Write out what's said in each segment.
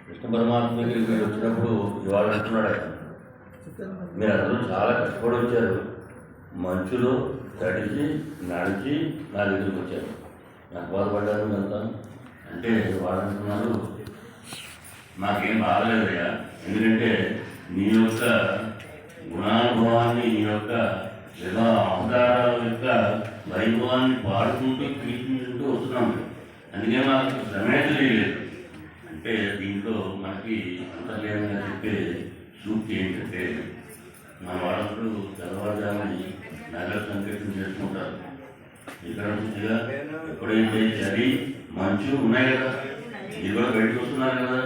కృష్ణ పరమాత్మ దగ్గరికి మీరు వచ్చినప్పుడు ఇవాళ అంటున్నాడు ఆయన, మీరు అందరూ చాలా కష్టపడి వచ్చారు, మంచులో తడిచి నడిచి నా దగ్గరికి వచ్చారు, నాకు బాధపడ్డారు అంతా అంటే వాళ్ళు అంటున్నారు, మాకేం బాధలేదయ్యా, ఎందుకంటే నీ యొక్క గుణానుభవాన్ని, నీ యొక్క అవతారాల యొక్క వైభవాన్ని పాడుకుంటూ కీర్తించుకుంటూ వస్తున్నాము, అందుకే మాకు శ్రమే తెలియలేదు. అంటే దీంట్లో మనకి అంతర్లీనంగా చెప్పే సూక్తి ఏంటంటే, మన వాళ్ళందరూ తెల్లవారుజామని నగర సంకీర్తన చేసుకుంటారు. ఇక్కడ నుంచిగా ఎప్పుడైతే చలి మంచు ఉన్నాయి కదా, ఇది కూడా బయటకు వస్తున్నారు కదా,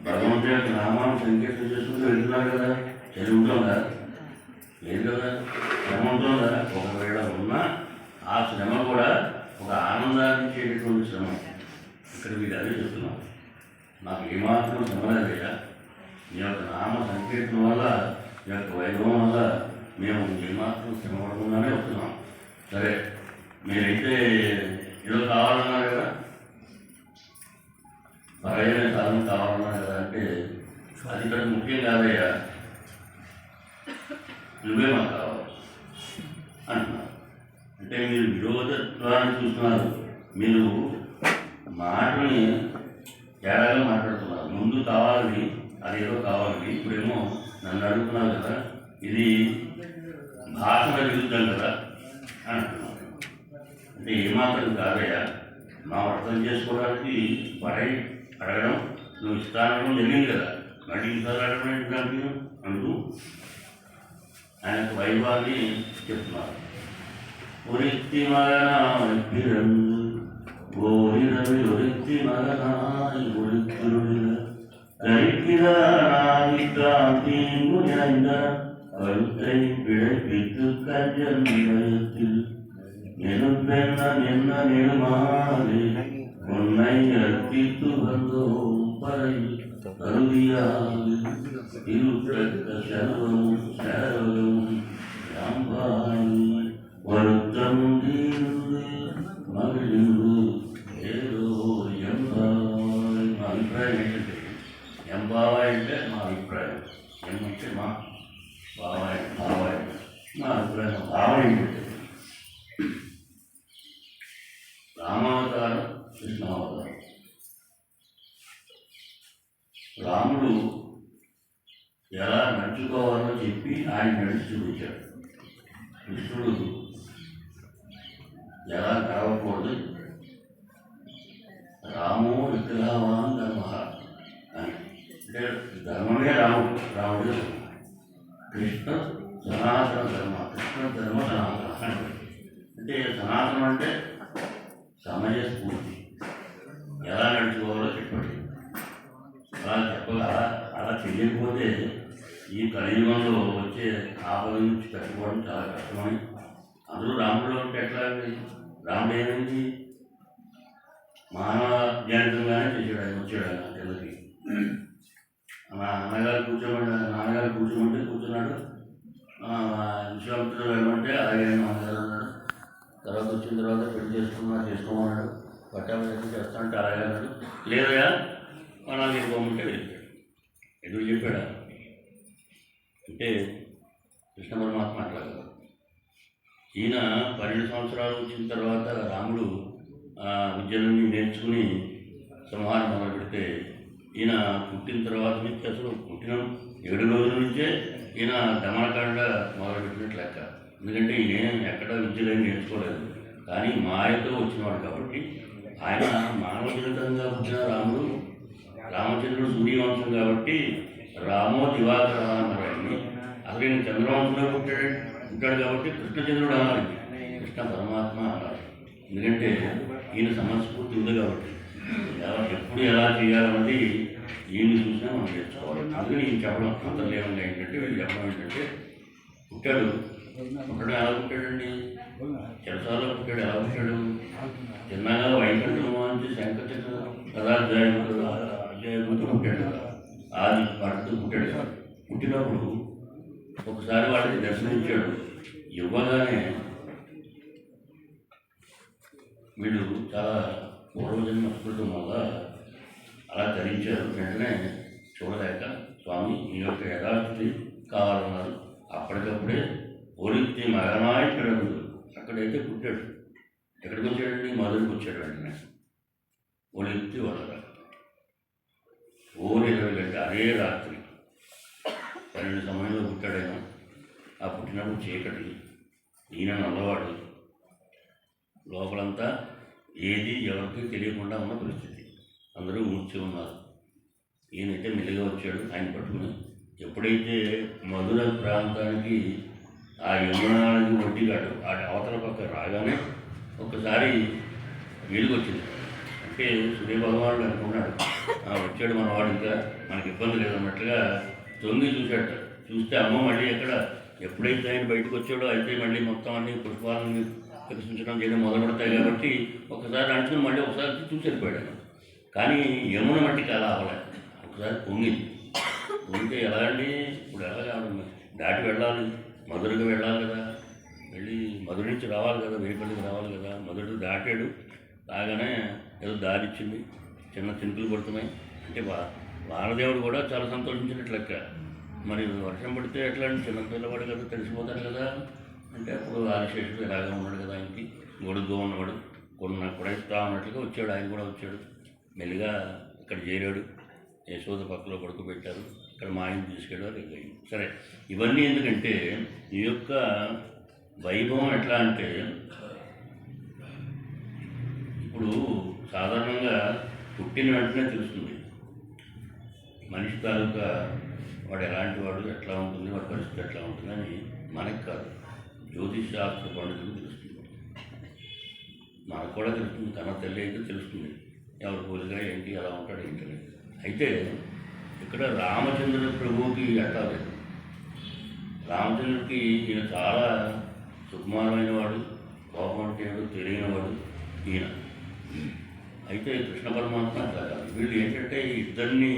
భగవంతుడి యొక్క నామాన్ని సంకీర్తన చేసుకుంటూ వెళ్తున్నారు కదా, చలి ఉంటుందా? లేదు కదా, శ్రమ ఉంటుందా? ఒకవేళ ఉన్నా ఆ శ్రమ కూడా ఒక ఆనందాన్ని ఇచ్చేటటువంటి శ్రమ. ఇక్కడ మీరు అదే చెప్తున్నాం, నాకు ఏమాత్రం శ్రమలేదయ్యా, మీ యొక్క నామ సంకీర్తన వల్ల, మీ యొక్క వైభవం వల్ల మేము ఏమాత్రం శ్రమ పడకుండానే వస్తున్నాం. సరే, మీరైతే ఏదో కావాలన్నారు కదా, సరైన సాధన కావాలన్నారు కదా, అంటే అది ఇక్కడ ముఖ్యం కాదయ్యా, నువ్వే మాకు కావాలి అంటున్నారు. అంటే మీరు విరోధత్వాన్ని చూస్తున్నారు, మీరు మాటని తేడాగా మాట్లాడుతున్నారు. ముందు కావాలని, అదేదో కావాలని, ఇప్పుడేమో నన్ను అడుగుతున్నారు కదా, ఇది భాషణ విరుద్ధం కదా అంటున్నారు. అంటే ఏమాత్రం కాదయ్యా, మా అర్థం చేసుకోవడానికి పడై అడగడం, నువ్వు ఇస్తానడం జరిగింది కదా, మళ్ళీ ఇంసారి అడగడం ఏంటంటే అంటూ ఆయన వైభవాన్ని చెప్తున్నారు. ఒరిత్తి మగనాపిరందు ఓరినవి ఒరిత్తి మగనాయి ఒరిత్తురుడిన కరికిరాయి క్రాంతింగు జంగ కరుత్తై పిడపిత్తు కజ్జం నిలయத்தில் நெருப்பென்ன நின்ன நெடுமாறே உன்னை அர்ப்பித்து வந்தோம் பறை கருதியாது இருக்க செல்வமும் சேவலும் யாம்பாய் வருத்தம் தீர்ந்து மகிழ்ந்து ఏదో ఎంబాయ్. మా అభిప్రాయం ఏంటంటే, ఎంబావాయ్ అంటే మా అభిప్రాయం, ఏమంటే మా బావాయ్, బావాయ్ మా అభిప్రాయం. భావం ఏంటంటే, రామావతారం, కృష్ణావతారం. రాముడు ఎలా నడుచుకోవాలో చెప్పి ఆయన నడిచి చూపించాడు. కృష్ణుడు ఎలా నడవకూడదు, రామో విగ్రహవాన్ ధర్మ అని. అంటే ధర్మమే రాముడు. కృష్ణ సనాతన ధర్మ, కృష్ణ ధర్మ సనాతన అంటే సనాతనం అంటే సమయ స్ఫూర్తి, ఎలా నడుచుకోవాలో చెప్పండి. అలా చేయకపోతే ఈ కలియుగంలో వచ్చే ఆపద నుంచి తట్టుకోవడం చాలా కష్టమని. అందరూ రాముడిలో ఉంటే ఎట్లా అండి? రాముడు ఏమైంది? మానవ జ్ఞానితంగానే చేసాడు. ఆయన వచ్చాడు ఆయన కిందకి, మా నాన్నగారు కూర్చోమంటే కూర్చున్నాడు, విశ్వామిత్రుడు వెళ్ళమంటే అలాగే నాన్నగారు అన్నాడు. తర్వాత వచ్చిన తర్వాత పెళ్లి చేసుకోమన్నాడు, పట్టాభిషేకం చేస్తానంటే అలాగే అన్నాడు. లేదయా నాకు ఇవ్వమంటే వెళ్ళిపోయాడు. ఎదురు చెప్పాడా అంటే కృష్ణ పరమాత్మ అట్లాగా. ఈయన 12 సంవత్సరాలు వచ్చిన తర్వాత రాముడు విద్యలన్నీ నేర్చుకుని సంహారం మొదలు పెడితే, ఈయన పుట్టిన తర్వాత నుంచి, అసలు పుట్టిన 7 రోజుల నుంచే ఈయన దమనకాండ మొదలుపెట్టినట్లు లెక్క. ఎందుకంటే ఈయన ఎక్కడ విద్యలేని నేర్చుకోలేదు, కానీ మాయతో వచ్చినవాడు కాబట్టి. ఆయన మానవ జీవితంగా పుట్టిన రాముడు, రామచంద్రుడు సూర్యవంశం కాబట్టి రామో దివాకర అన్నారు ఆయన్ని. అసలు ఈయన చంద్రవంశంలో పుట్టాడు కాబట్టి కృష్ణచంద్రుడు అన్నారు, కృష్ణ పరమాత్మ అన్నారు. ఎందుకంటే ఈయన సమస్ఫూర్తి ఉంది కాబట్టి ఎప్పుడు ఎలా చేయాలన్నది ఈయన చూసినా మనం నేర్చుకోవాలి. అందుకని ఈయన చెప్పడం అంతర్లీనంగా ఏంటంటే, వీళ్ళు చెప్పడం ఏంటంటే, పుట్టాడు ఎలా పుట్టాడండి? చెరసాల్లో పుట్టాడు. ఎలా పుట్టాడు? చిన్నగా వైకుంఠము అంటే శంకచక్ర అధ్యాయంతో పుట్టాడు. ఆది పడుతూ పుట్టాడు. పుట్టినప్పుడు ఒకసారి వాడికి దర్శనమిచ్చాడు. ఇవ్వగానే వీడు చాలా పూర్వజన్మ స్మృతం వల్ల అలా ధరించారు. వెంటనే చూడలేక స్వామి మీ యొక్క యథాస్థితి కావాలన్నారు. అప్పటికప్పుడే ఒలిత్తి మగనాయి పిడదు అక్కడైతే పుట్టాడు. ఎక్కడికి వచ్చాడండి? మధురికి వచ్చాడు. వెంటనే ఒలిత్తి వదల ఊరు 20 గంట అదే రాత్రి 12 సమయంలో పుట్టాడైనా. ఆ పుట్టినప్పుడు చీకటి, ఈయన నల్లవాడు, లోపలంతా ఏది ఎవరికి తెలియకుండా ఉన్న పరిస్థితి, అందరూ మూర్చి ఉన్నారు. ఈయనైతే మెల్లిగా వచ్చాడు. ఆయన పట్టుకుని ఎప్పుడైతే మధుర ప్రాంతానికి ఆ యమునానికి ఒడ్డిగాడు ఆ అవతల పక్క రాగానే ఒక్కసారి వెలుగు వచ్చింది. అంటే సూర్యభగవానుడు అనుకున్నాడు, వచ్చాడు మనవాడు, ఇంకా మనకి ఇబ్బంది లేదన్నట్లుగా తొంగి చూశాడు. చూస్తే అమ్మ మళ్ళీ ఎప్పుడైతే ఆయన బయటకు వచ్చాడో అయితే మళ్ళీ మొత్తం అన్ని పుష్పాలను వికసించడం చేయడం మొదలుపెడతాయి కాబట్టి ఒకసారి నడుచుకుని మళ్ళీ ఒకసారి చూసి వెళ్ళిపోయాడు. కానీ యమున మట్టికి అలా అవ్వలేదు. ఒకసారి పొంగింది. పొంగితే ఎలా అండి? ఇప్పుడు ఎలా కావాలి? దాటి వెళ్ళాలి, మధురకు వెళ్ళాలి కదా, వెళ్ళి మధుర నుంచి రావాలి కదా, వేపల్లికి రావాలి కదా. మధురకు దాటాడు. రాగానే ఏదో దారి ఇచ్చింది, చిన్న చినుకులు పడుతున్నాయి. అంటే వానదేవుడు కూడా చాలా సంతోషించినట్లు లెక్క. మరి వర్షం పడితే ఎట్లా అండి? చిన్న పిల్లవాడు కదా, తెలిసిపోతాడు కదా. అంటే అప్పుడు ఆదిశేషుడు ఇలాగే ఉన్నాడు కదా, ఆయనకి గొడుగ్గా ఉన్నవాడు, కూడా ఇస్తా ఉన్నట్లుగా వచ్చాడు. ఆయన కూడా వచ్చాడు. మెల్లిగా ఇక్కడ చేరాడు. యశోద పక్కలో పడుకోబెట్టారు. ఇక్కడ మా ఆయన తీసుకెళ్ళారు. వెళ్ళింది. సరే, ఇవన్నీ ఎందుకంటే ఈ యొక్క వైభవం ఎట్లా అంటే, ఇప్పుడు సాధారణంగా పుట్టిన వెంటనే తెలుస్తుంది మనిషి తాలూకా వాడు ఎలాంటి వాడు, ఎట్లా ఉంటుంది, వాడి పరిస్థితి ఎట్లా ఉంటుంది అని మనకు కాదు, జ్యోతిష్ శాస్త్ర పండితులకు తెలుస్తుంది. మనకు కూడా తెలుస్తుంది. కన్న తల్లి అయితే తెలుస్తుంది ఎవరు పోలిగా ఏంటి, ఎలా ఉంటాడు ఏంటని. అయితే ఇక్కడ రామచంద్ర ప్రభువుకి అట్లా లేదు. రామచంద్రుడికి ఈయన చాలా సుకుమారమైన వాడు, కోపం అంటే తెలియనివాడు ఈయన. అయితే కృష్ణ పరమాత్మ అట్లా కాదు. వీళ్ళు ఏంటంటే ఇద్దరిని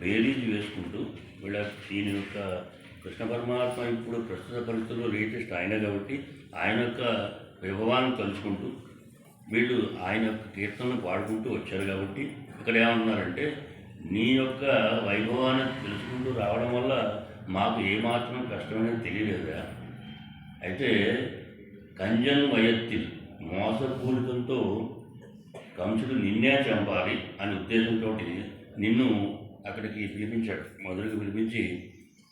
బేరీజ్ వేసుకుంటూ ఈయన యొక్క కృష్ణ పరమాత్మ ఇప్పుడు ప్రస్తుత పరిస్థితుల్లో లేటెస్ట్ ఆయన కాబట్టి ఆయన యొక్క విభవాన్ని తలుచుకుంటూ వీళ్ళు ఆయన యొక్క కీర్తనలు పాడుకుంటూ వచ్చారు. కాబట్టి ఇక్కడ ఏమన్నారంటే, నీ యొక్క వైభవాన్ని తెలుసుకుంటూ రావడం వల్ల మాకు ఏమాత్రం కష్టమనేది తెలియలేదురా. అయితే కంజన్ వయత్తి మోసపూరితంతో కంసుడు నిన్నే చంపాలి అనే ఉద్దేశంతో నిన్ను అక్కడికి పిలిపించాడు. మధురకు పిలిపించి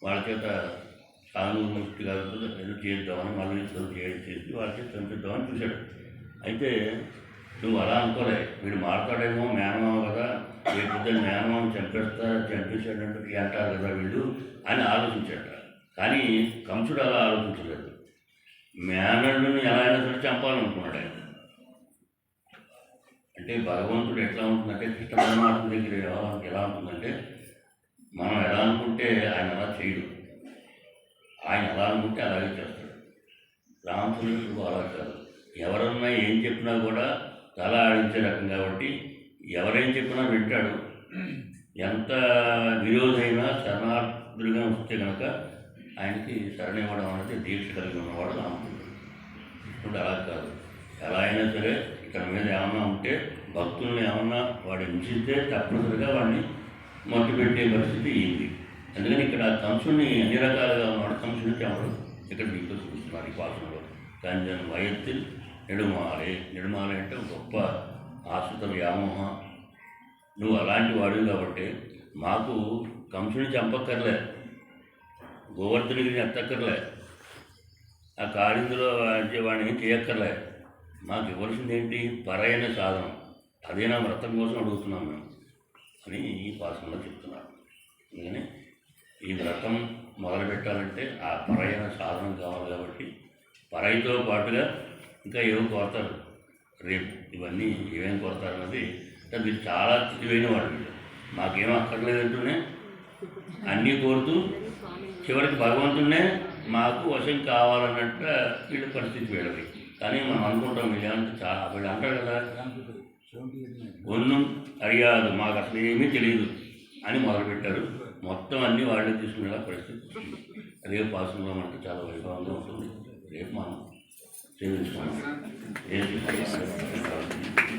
వాళ్ళ చేత సానుభూతి కాదు ఏదో చేద్దామని, మళ్ళీ చేసి వాళ్ళ చేత చంపిద్దామని చూశాడు. అయితే నువ్వు అలా అనుకోలే, వీడు మాట్లాడేమో మేనమావ కదా, లేకపోతే మేనమావని చంపేశాడంటే అంటారు కదా వీళ్ళు అని ఆలోచించాడు. కానీ కంసుడు అలా ఆలోచించలేదు. మేనల్ని ఎలా అయినా సరే చంపాలనుకున్నాడు ఆయన. అంటే భగవంతుడు ఎట్లా ఉంటుందంటే, కృష్ణ పరమాత్మ దగ్గర ఎలా ఉంటుందంటే, మనం ఎలా అనుకుంటే ఆయన అలా చేయడు, ఆయన ఎలా అనుకుంటే అలాగే చేస్తాడు. రామచంద్రుడు అలా కాదు. ఎవరన్నా ఏం చెప్పినా కూడా తల ఆడించే రకం కాబట్టి ఎవరేం చెప్పినా వింటాడు. ఎంత విరోధైనా శరణార్థులుగా వస్తే కనుక ఆయనకి శరణివ్వడం అనేది దీక్ష కలిగి ఉన్నవాడు రామచంద్రుడు. కృష్ణుడు అలా కాదు. ఎలా అయినా సరే ఇతని మీద ఏమన్నా ఉంటే, భక్తుల్ని ఏమన్నా వాడు హింసిస్తే తప్పనిసరిగా వాడిని మట్టు పెట్టే పరిస్థితి ఏంటి. అందుకని ఇక్కడ కంసుని అన్ని రకాలుగా ఉన్నాడు. కంసుని చంపడం ఇక్కడ దీంట్లో చూస్తున్నారు ఈ పాసంలో. కంజన్ వయత్తి నెడుమాలే అంటే గొప్ప ఆశ్రిత వ్యామోహ. నువ్వు అలాంటి వాడివి కాబట్టి మాకు కంసుని చంపక్కర్లే, గోవర్ధనగిరిని ఎత్తక్కర్లే, ఆ కాళిందులో వాడిని ఏం చేయక్కర్లే. మాకు ఇవ్వాల్సింది ఏంటి? పరైన సాధనం, అదేనా వ్రతం కోసం అడుగుతున్నాం మేము అని ఈ పాసంలో చెప్తున్నారు. అందుకని ఈ వ్రతం మొదలు పెట్టాలంటే ఆ పరైన సాధనం కావాలి. కాబట్టి పరైతో పాటుగా ఇంకా ఏమో కోరతారు రేపు. ఇవన్నీ ఏమేమి కోరతారు అన్నది వీళ్ళు చాలా తెలివైన వాళ్ళు. మాకేమో అక్కర్లేదంటూనే అన్నీ కోరుతూ చివరికి భగవంతుడినే మాకు వశం కావాలన్నట్టు వీళ్ళ పరిస్థితి వీళ్ళది. కానీ మనం అనుకుంటాం వీళ్ళంటే చాలా, వీళ్ళు అంటారు కదా, ఒన్నం అడిగాదు మాకు అసలు ఏమీ తెలియదు అని మొదలుపెట్టారు. మొత్తం అన్నీ వాళ్ళే తీసుకునేలా పరిస్థితి. రేపు పాసంలో మనకి చాలా వైభవంగా ఉంటుంది. రేపు మనం సేవించుకున్నాం.